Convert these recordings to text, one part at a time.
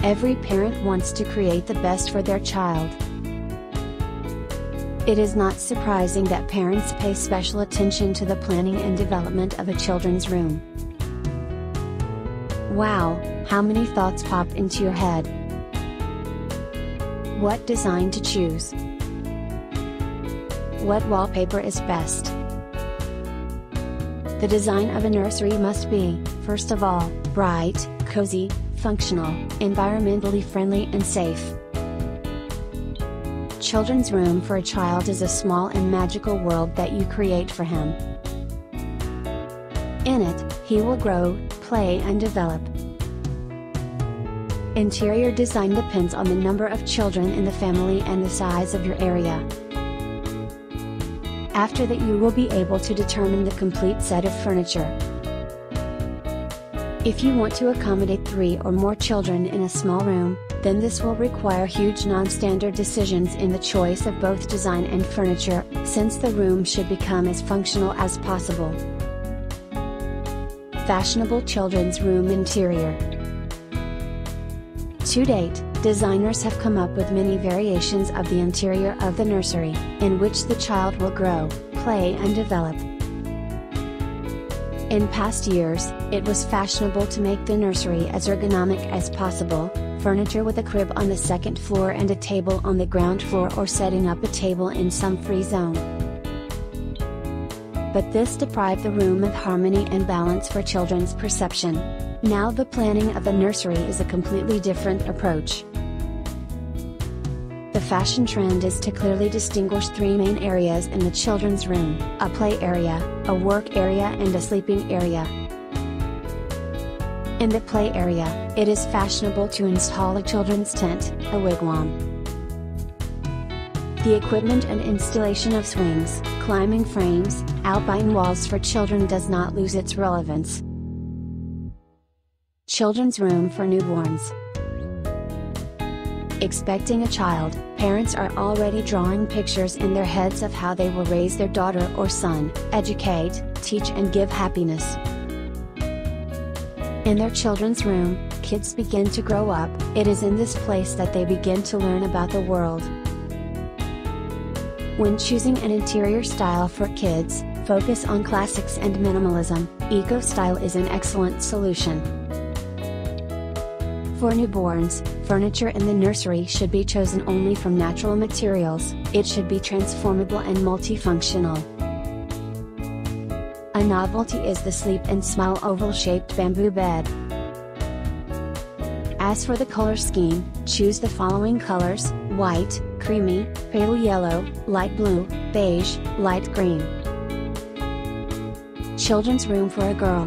Every parent wants to create the best for their child. It is not surprising that parents pay special attention to the planning and development of a children's room. Wow, how many thoughts pop into your head? What design to choose? What wallpaper is best? The design of a nursery must be, first of all, bright, cozy, functional, environmentally friendly and safe. Children's room for a child is a small and magical world that you create for him. In it, he will grow, play and develop. Interior design depends on the number of children in the family and the size of your area. After that, you will be able to determine the complete set of furniture. If you want to accommodate 3 or more children in a small room, then this will require huge non-standard decisions in the choice of both design and furniture, since the room should become as functional as possible. Fashionable children's room interior. To date, designers have come up with many variations of the interior of the nursery, in which the child will grow, play and develop. In past years, it was fashionable to make the nursery as ergonomic as possible, furniture with a crib on the second floor and a table on the ground floor, or setting up a table in some free zone. But this deprived the room of harmony and balance for children's perception. Now the planning of the nursery is a completely different approach. The fashion trend is to clearly distinguish 3 main areas in the children's room: a play area, a work area and a sleeping area. In the play area, it is fashionable to install a children's tent, a wigwam. The equipment and installation of swings, climbing frames, alpine walls for children does not lose its relevance. Children's room for newborns. Expecting a child, parents are already drawing pictures in their heads of how they will raise their daughter or son, educate, teach and give happiness. In their children's room, kids begin to grow up. It is in this place that they begin to learn about the world. When choosing an interior style for kids, focus on classics and minimalism. Eco style is an excellent solution. For newborns, furniture in the nursery should be chosen only from natural materials. It should be transformable and multifunctional. A novelty is the Sleep and Smile oval-shaped bamboo bed. As for the color scheme, choose the following colors: white, creamy, pale yellow, light blue, beige, light green. Children's room for a girl.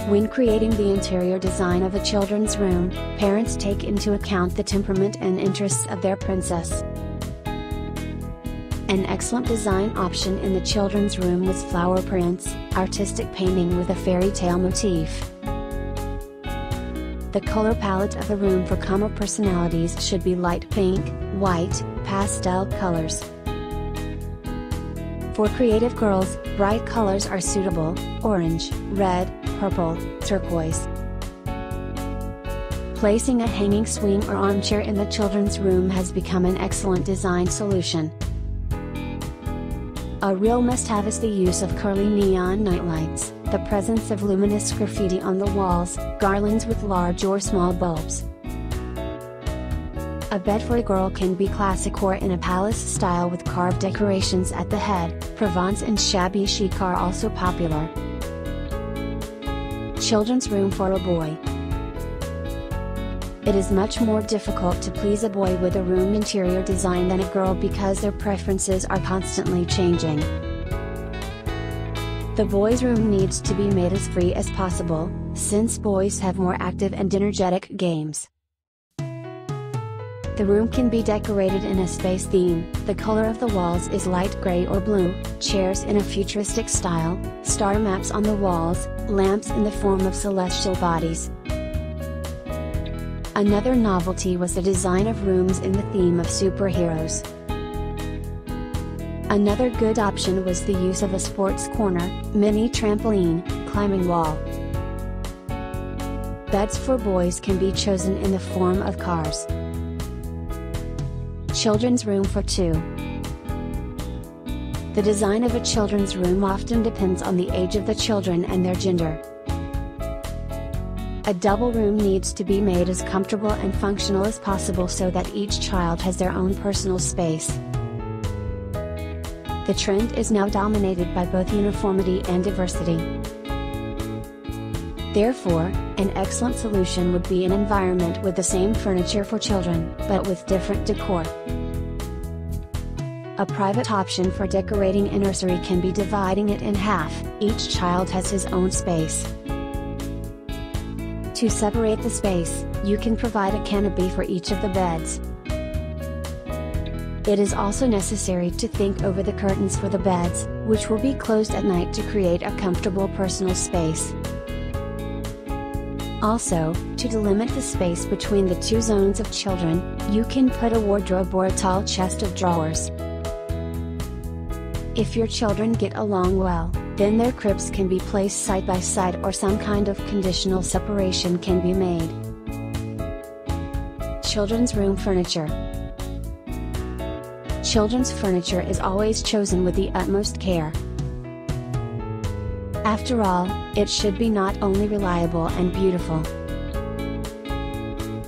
When creating the interior design of a children's room, parents take into account the temperament and interests of their princess. An excellent design option in the children's room was flower prints, artistic painting with a fairy tale motif. The color palette of the room for calmer personalities should be light pink, white, pastel colors. For creative girls, bright colors are suitable: orange, red, purple, turquoise. Placing a hanging swing or armchair in the children's room has become an excellent design solution. A real must-have is the use of curly neon nightlights, the presence of luminous graffiti on the walls, garlands with large or small bulbs. A bed for a girl can be classic or in a palace style with carved decorations at the head. Provence and shabby chic are also popular. Children's room for a boy. It is much more difficult to please a boy with a room interior design than a girl because their preferences are constantly changing. The boy's room needs to be made as free as possible, since boys have more active and energetic games. The room can be decorated in a space theme. The color of the walls is light gray or blue, chairs in a futuristic style, star maps on the walls, lamps in the form of celestial bodies. Another novelty was the design of rooms in the theme of superheroes. Another good option was the use of a sports corner, mini trampoline, climbing wall. Beds for boys can be chosen in the form of cars. Children's room for two. The design of a children's room often depends on the age of the children and their gender. A double room needs to be made as comfortable and functional as possible so that each child has their own personal space. The trend is now dominated by both uniformity and diversity. Therefore, an excellent solution would be an environment with the same furniture for children, but with different decor. A private option for decorating a nursery can be dividing it in half. Each child has his own space. To separate the space, you can provide a canopy for each of the beds. It is also necessary to think over the curtains for the beds, which will be closed at night to create a comfortable personal space. Also, to delimit the space between the two zones of children, you can put a wardrobe or a tall chest of drawers. If your children get along well, then their cribs can be placed side by side or some kind of conditional separation can be made. Children's room furniture. Children's furniture is always chosen with the utmost care. After all, it should be not only reliable and beautiful.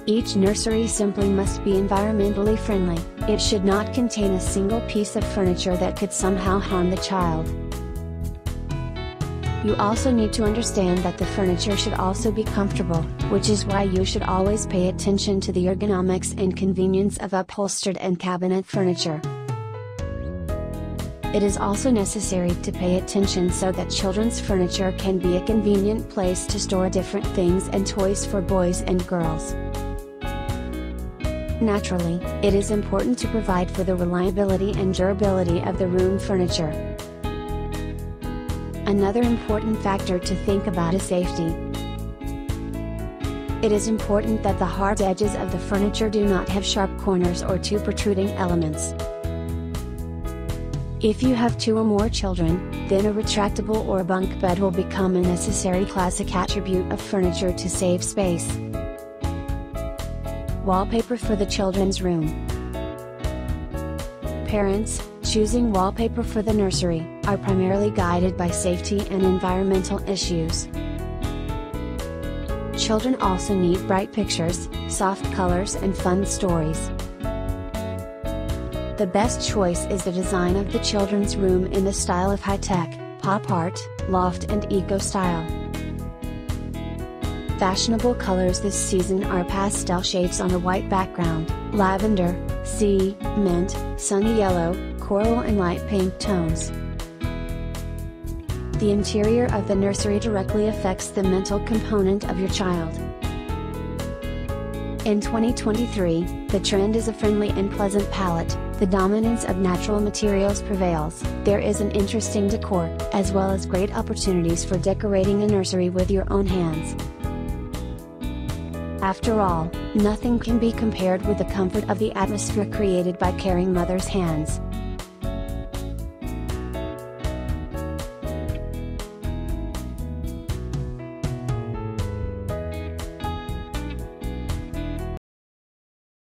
Each nursery simply must be environmentally friendly. It should not contain a single piece of furniture that could somehow harm the child. You also need to understand that the furniture should also be comfortable, which is why you should always pay attention to the ergonomics and convenience of upholstered and cabinet furniture. It is also necessary to pay attention so that children's furniture can be a convenient place to store different things and toys for boys and girls. Naturally, it is important to provide for the reliability and durability of the room furniture. Another important factor to think about is safety. It is important that the hard edges of the furniture do not have sharp corners or too protruding elements. If you have two or more children, then a retractable or bunk bed will become a necessary classic attribute of furniture to save space. Wallpaper for the children's room. Parents, choosing wallpaper for the nursery, are primarily guided by safety and environmental issues. Children also need bright pictures, soft colors and fun stories. The best choice is the design of the children's room in the style of high-tech, pop art, loft and eco-style. Fashionable colors this season are pastel shades on a white background, lavender, sea, mint, sunny yellow, coral and light pink tones. The interior of the nursery directly affects the mental component of your child. In 2023, the trend is a friendly and pleasant palette. The dominance of natural materials prevails. There is an interesting decor, as well as great opportunities for decorating a nursery with your own hands. After all, nothing can be compared with the comfort of the atmosphere created by caring mothers' hands.